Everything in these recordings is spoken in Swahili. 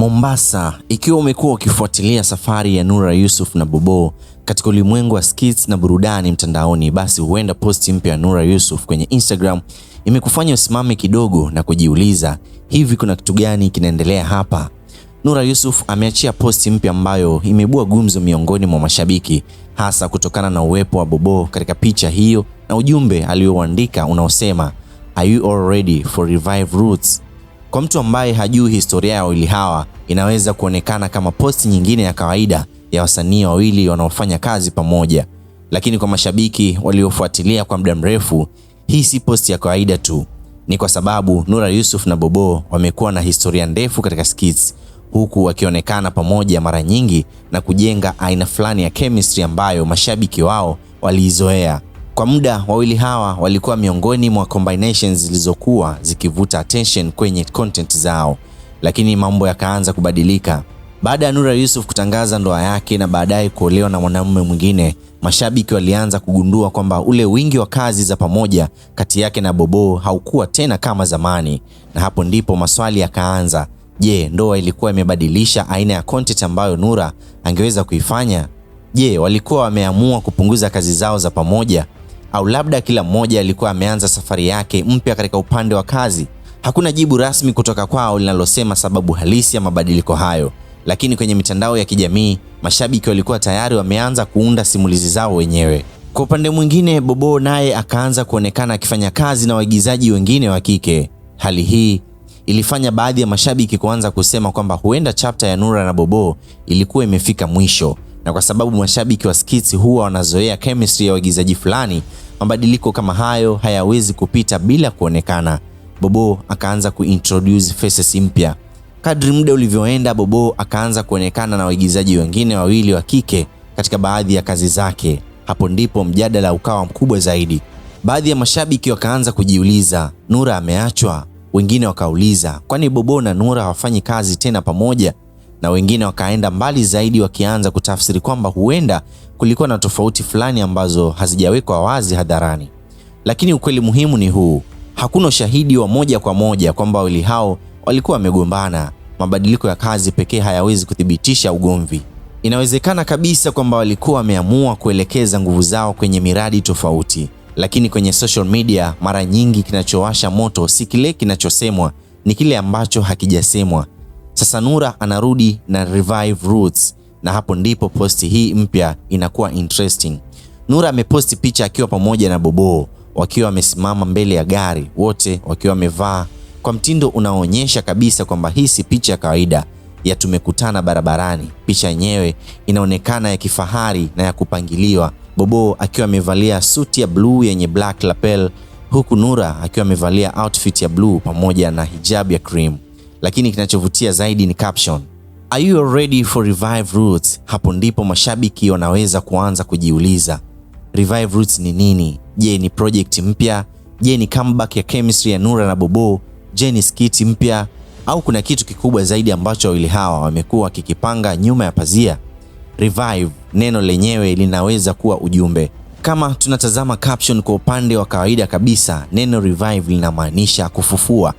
Mombasa, ikiwa umekuwa ukifuatilia safari ya Nura Yusuf na Bobo katika ulimwengu wa skits na burudani mtandaoni, basi huenda posti mpya ya Nura Yusuf kwenye Instagram imekufanya usimame kidogo na kujiuliza, hivi kuna kitu gani kinaendelea hapa? Nura Yusuf ameachia posti mpya ambayo imeibua gumzo miongoni mwa mashabiki, hasa kutokana na uwepo wa Bobo katika picha hiyo na ujumbe alioandika unaosema, "Are you all ready for revive roots?" Kwa mtu ambaye hajui historia ya wawili hawa, inaweza kuonekana kama posti nyingine ya kawaida ya wasanii wawili wanaofanya kazi pamoja. Lakini kwa mashabiki waliofuatilia kwa muda mrefu, hii si posti ya kawaida tu. Ni kwa sababu Nura Yusuf na Bobo wamekuwa na historia ndefu katika skits, huku wakionekana pamoja mara nyingi na kujenga aina fulani ya chemistry ambayo mashabiki wao waliizoea. Kwa muda wawili hawa walikuwa miongoni mwa combinations zilizokuwa zikivuta attention kwenye content zao, lakini mambo yakaanza kubadilika. Baada ya Nura Yusuf kutangaza ndoa yake na baadaye kuolewa na mwanamume mwingine, mashabiki walianza kugundua kwamba ule wingi wa kazi za pamoja kati yake na Bobo haukuwa tena kama zamani, na hapo ndipo maswali yakaanza. Je, ndoa ilikuwa imebadilisha aina ya content ambayo Nura angeweza kuifanya? Je, walikuwa wameamua kupunguza kazi zao za pamoja? Au labda kila mmoja alikuwa ameanza safari yake mpya katika upande wa kazi? Hakuna jibu rasmi kutoka kwao linalosema sababu halisi ya mabadiliko hayo, lakini kwenye mitandao ya kijamii mashabiki walikuwa tayari wameanza kuunda simulizi zao wenyewe. Kwa upande mwingine, Bobo naye akaanza kuonekana akifanya kazi na waigizaji wengine wa kike. Hali hii ilifanya baadhi ya mashabiki kuanza kusema kwamba huenda chapter ya Nura na Bobo ilikuwa imefika mwisho, na kwa sababu mashabiki wa skits huwa wanazoea chemistry ya waigizaji fulani, mabadiliko kama hayo hayawezi kupita bila kuonekana. Bobo akaanza kuintroduce faces mpya. Kadri muda ulivyoenda, Bobo akaanza kuonekana na waigizaji wengine wawili wa kike katika baadhi ya kazi zake. Hapo ndipo mjadala ukawa mkubwa zaidi. Baadhi ya mashabiki wakaanza kujiuliza, Nura ameachwa? Wengine wakauliza, kwani Bobo na Nura hawafanyi kazi tena pamoja? Na wengine wakaenda mbali zaidi wakianza kutafsiri kwamba huenda kulikuwa na tofauti fulani ambazo hazijawekwa wazi hadharani. Lakini ukweli muhimu ni huu: hakuna ushahidi wa moja kwa moja kwamba wawili hao walikuwa wamegombana. Mabadiliko ya kazi pekee hayawezi kuthibitisha ugomvi. Inawezekana kabisa kwamba walikuwa wameamua kuelekeza nguvu zao kwenye miradi tofauti, lakini kwenye social media mara nyingi kinachowasha moto si kile kinachosemwa, ni kile ambacho hakijasemwa. Sasa Nura anarudi na revive roots, na hapo ndipo posti hii mpya inakuwa interesting. Nura ameposti picha akiwa pamoja na Bobo wakiwa wamesimama mbele ya gari, wote wakiwa wamevaa kwa mtindo unaoonyesha kabisa kwamba hii si picha ya kawaida ya tumekutana barabarani. Picha yenyewe inaonekana ya kifahari na ya kupangiliwa, Bobo akiwa amevalia suti ya blue yenye black lapel, huku Nura akiwa amevalia outfit ya blue pamoja na hijab ya cream. Lakini kinachovutia zaidi ni caption, "Are you ready for revive roots?" Hapo ndipo mashabiki wanaweza kuanza kujiuliza, revive roots ni nini? Je, ni project mpya? Je, ni comeback ya chemistry ya Nura na Bobo? Je, ni skiti mpya? Au kuna kitu kikubwa zaidi ambacho wawili hawa wamekuwa kikipanga nyuma ya pazia? Revive, neno lenyewe linaweza kuwa ujumbe. Kama tunatazama caption kwa upande wa kawaida kabisa, neno revive linamaanisha kufufua,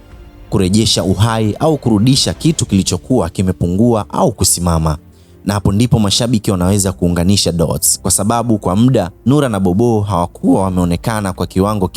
kurejesha uhai au kurudisha kitu kilichokuwa kimepungua au kusimama. Na hapo ndipo mashabiki wanaweza kuunganisha dots, kwa sababu kwa muda Nura na Bobo hawakuwa wameonekana kwa kiwango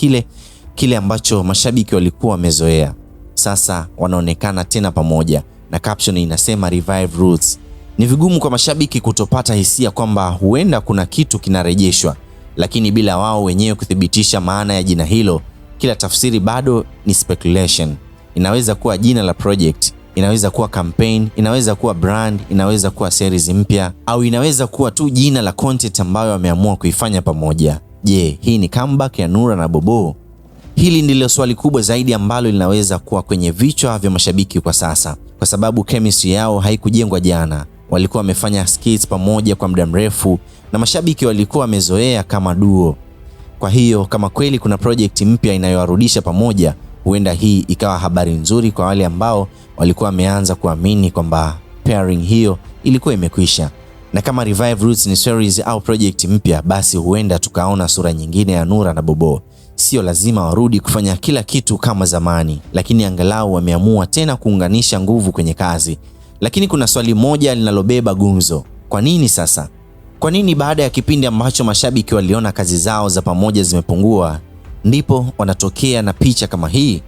kile ambacho mashabiki walikuwa wamezoea. Sasa wanaonekana tena pamoja na caption inasema revive roots. Ni vigumu kwa mashabiki kutopata hisia kwamba huenda kuna kitu kinarejeshwa, lakini bila wao wenyewe kuthibitisha maana ya jina hilo, kila tafsiri bado ni speculation. Inaweza kuwa jina la project, inaweza kuwa campaign, inaweza kuwa brand, inaweza kuwa series mpya, au inaweza kuwa tu jina la content ambayo wameamua kuifanya pamoja. Je, hii ni comeback ya Nura na Bobo? Hili ndilo swali kubwa zaidi ambalo linaweza kuwa kwenye vichwa vya mashabiki kwa sasa, kwa sababu chemistry yao haikujengwa jana. Walikuwa wamefanya skits pamoja kwa muda mrefu na mashabiki walikuwa wamezoea kama duo. Kwa hiyo kama kweli kuna project mpya inayowarudisha pamoja, huenda hii ikawa habari nzuri kwa wale ambao walikuwa wameanza kuamini kwamba pairing hiyo ilikuwa imekwisha. Na kama revive roots ni series au project mpya, basi huenda tukaona sura nyingine ya Nura na Bobo. Sio lazima warudi kufanya kila kitu kama zamani, lakini angalau wameamua tena kuunganisha nguvu kwenye kazi. Lakini kuna swali moja linalobeba gumzo. Kwa nini sasa? Kwa nini baada ya kipindi ambacho mashabiki waliona kazi zao za pamoja zimepungua, ndipo wanatokea na picha kama hii?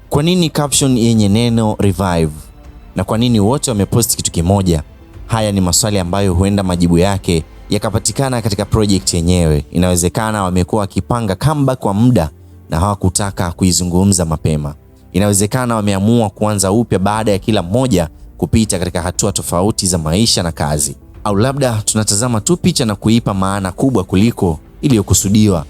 Kwa nini caption yenye neno revive? Na kwa nini wote wameposti kitu kimoja? Haya ni maswali ambayo huenda majibu yake yakapatikana katika project yenyewe. Inawezekana wamekuwa wakipanga comeback kwa muda na hawakutaka kuizungumza mapema. Inawezekana wameamua kuanza upya baada ya kila mmoja kupita katika hatua tofauti za maisha na kazi. Au labda tunatazama tu picha na kuipa maana kubwa kuliko iliyokusudiwa.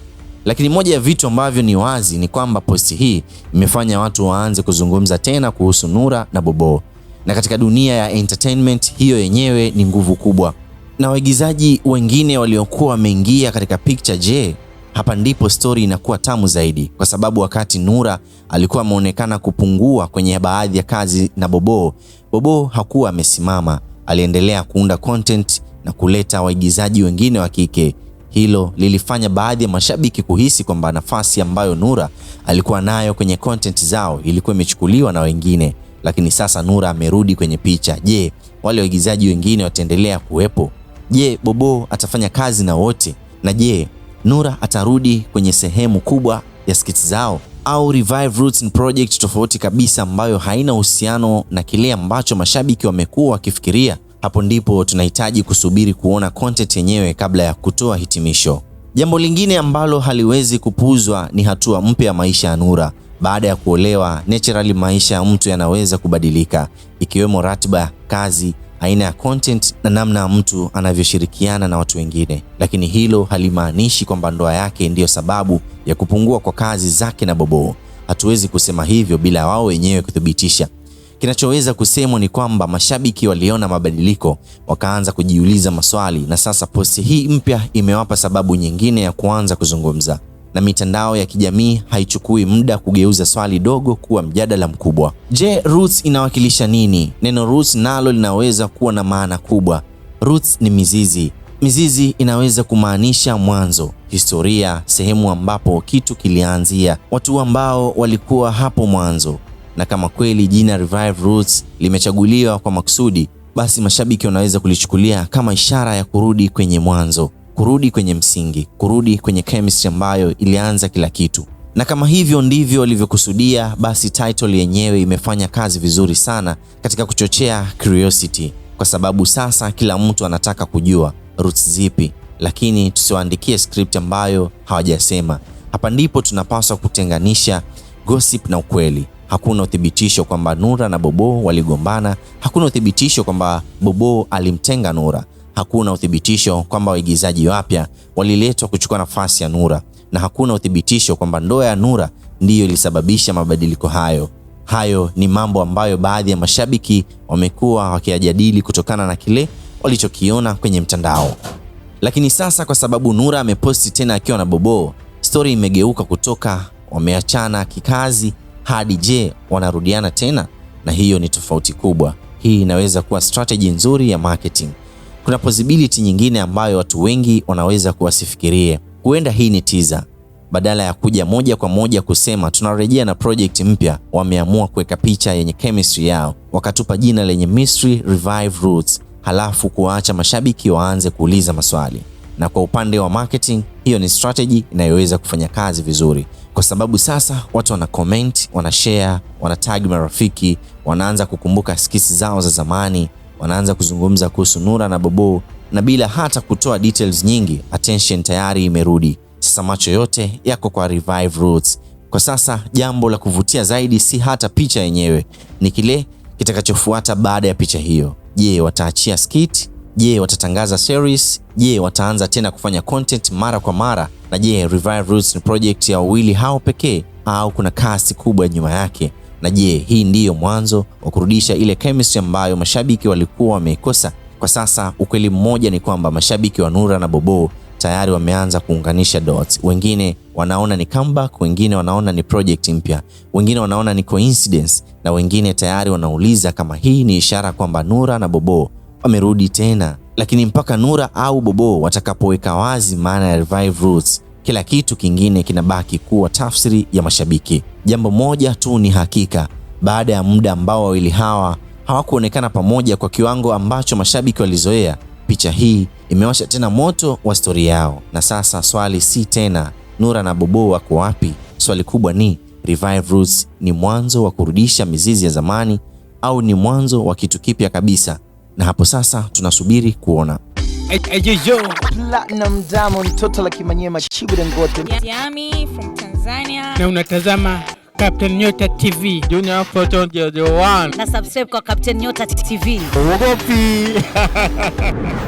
Lakini moja ya vitu ambavyo ni wazi ni kwamba posti hii imefanya watu waanze kuzungumza tena kuhusu Nura na Bobo. Na katika dunia ya entertainment, hiyo yenyewe ni nguvu kubwa. Na waigizaji wengine waliokuwa wameingia katika picture, je? Hapa ndipo story inakuwa tamu zaidi, kwa sababu wakati Nura alikuwa ameonekana kupungua kwenye baadhi ya kazi na Bobo hakuwa amesimama. Aliendelea kuunda content na kuleta waigizaji wengine wa kike. Hilo lilifanya baadhi ya mashabiki kuhisi kwamba nafasi ambayo Nura alikuwa nayo kwenye content zao ilikuwa imechukuliwa na wengine. Lakini sasa Nura amerudi kwenye picha. Je, wale waigizaji wengine wataendelea kuwepo? Je, Bobo atafanya kazi na wote? Na je, Nura atarudi kwenye sehemu kubwa ya skits zao? Au Revive Roots ni project tofauti kabisa ambayo haina uhusiano na kile ambacho mashabiki wamekuwa wakifikiria? Hapo ndipo tunahitaji kusubiri kuona content yenyewe kabla ya kutoa hitimisho. Jambo lingine ambalo haliwezi kupuuzwa ni hatua mpya ya maisha ya Nura. Baada ya kuolewa, naturally maisha ya mtu yanaweza kubadilika, ikiwemo ratiba, kazi, aina ya content na namna mtu anavyoshirikiana na watu wengine. Lakini hilo halimaanishi kwamba ndoa yake ndiyo sababu ya kupungua kwa kazi zake na Bobo. Hatuwezi kusema hivyo bila wao wenyewe kuthibitisha. Kinachoweza kusemwa ni kwamba mashabiki waliona mabadiliko, wakaanza kujiuliza maswali, na sasa posti hii mpya imewapa sababu nyingine ya kuanza kuzungumza. Na mitandao ya kijamii haichukui muda kugeuza swali dogo kuwa mjadala mkubwa. Je, roots inawakilisha nini? Neno roots nalo linaweza kuwa na maana kubwa. Roots ni mizizi. Mizizi inaweza kumaanisha mwanzo, historia, sehemu ambapo kitu kilianzia, watu ambao walikuwa hapo mwanzo. Na kama kweli jina Revive Roots limechaguliwa kwa makusudi, basi mashabiki wanaweza kulichukulia kama ishara ya kurudi kwenye mwanzo, kurudi kwenye msingi, kurudi kwenye chemistry ambayo ilianza kila kitu. Na kama hivyo ndivyo walivyokusudia, basi title yenyewe imefanya kazi vizuri sana katika kuchochea curiosity, kwa sababu sasa kila mtu anataka kujua roots zipi. Lakini tusiwaandikie script ambayo hawajasema. Hapa ndipo tunapaswa kutenganisha gossip na ukweli. Hakuna uthibitisho kwamba Nura na Bobo waligombana. Hakuna uthibitisho kwamba Bobo alimtenga Nura. Hakuna uthibitisho kwamba waigizaji wapya waliletwa kuchukua nafasi ya Nura. Na hakuna uthibitisho kwamba ndoa ya Nura ndiyo ilisababisha mabadiliko hayo. Hayo ni mambo ambayo baadhi ya mashabiki wamekuwa wakiyajadili kutokana na kile walichokiona kwenye mtandao. Lakini sasa kwa sababu Nura ameposti tena akiwa na Bobo, story imegeuka kutoka wameachana kikazi hadi je, wanarudiana tena? Na hiyo ni tofauti kubwa. Hii inaweza kuwa strategy nzuri ya marketing. Kuna possibility nyingine ambayo watu wengi wanaweza kuwasifikirie. Huenda hii ni teaser. Badala ya kuja moja kwa moja kusema tunarejea na project mpya, wameamua kuweka picha yenye chemistry yao, wakatupa jina lenye mystery Revive Roots, halafu kuacha mashabiki waanze kuuliza maswali. Na kwa upande wa marketing, hiyo ni strategy inayoweza kufanya kazi vizuri, kwa sababu sasa watu wana comment, wana share, wana tag marafiki, wanaanza kukumbuka skits zao za zamani, wanaanza kuzungumza kuhusu Nura na Bobo, na bila hata kutoa details nyingi, attention tayari imerudi. Sasa macho yote yako kwa Revive Roots. Kwa sasa jambo la kuvutia zaidi si hata picha yenyewe, ni kile kitakachofuata baada ya picha hiyo. Je, wataachia skit? Je, watatangaza series? Je, wataanza tena kufanya content mara kwa mara? Na je, Revive Roots ni project ya wawili hao pekee au kuna cast kubwa nyuma yake? Na je, hii ndiyo mwanzo wa kurudisha ile chemistry ambayo mashabiki walikuwa wameikosa? Kwa sasa ukweli mmoja ni kwamba mashabiki wa Nura na Bobo tayari wameanza kuunganisha dots. Wengine wanaona ni comeback, wengine wanaona ni project mpya, wengine wanaona ni coincidence, na wengine tayari wanauliza kama hii ni ishara kwamba Nura na Bobo wamerudi tena. Lakini mpaka Nura au Bobo watakapoweka wazi maana ya Revive Roots, kila kitu kingine kinabaki kuwa tafsiri ya mashabiki. Jambo moja tu ni hakika, baada ya muda ambao wawili hawa hawakuonekana pamoja kwa kiwango ambacho mashabiki walizoea, picha hii imewasha tena moto wa stori yao. Na sasa swali si tena Nura na Bobo wako wapi? Swali kubwa ni Revive Roots ni mwanzo wa kurudisha mizizi ya zamani au ni mwanzo wa kitu kipya kabisa? Na hapo sasa tunasubiri kuona. Platinum Diamond, mtoto la Kimanyema, Chibu Dangote. Yami from Tanzania. Na unatazama Captain Nyota TV. Junior Photo the one. Na subscribe kwa Captain Nyota TV. Ugopi.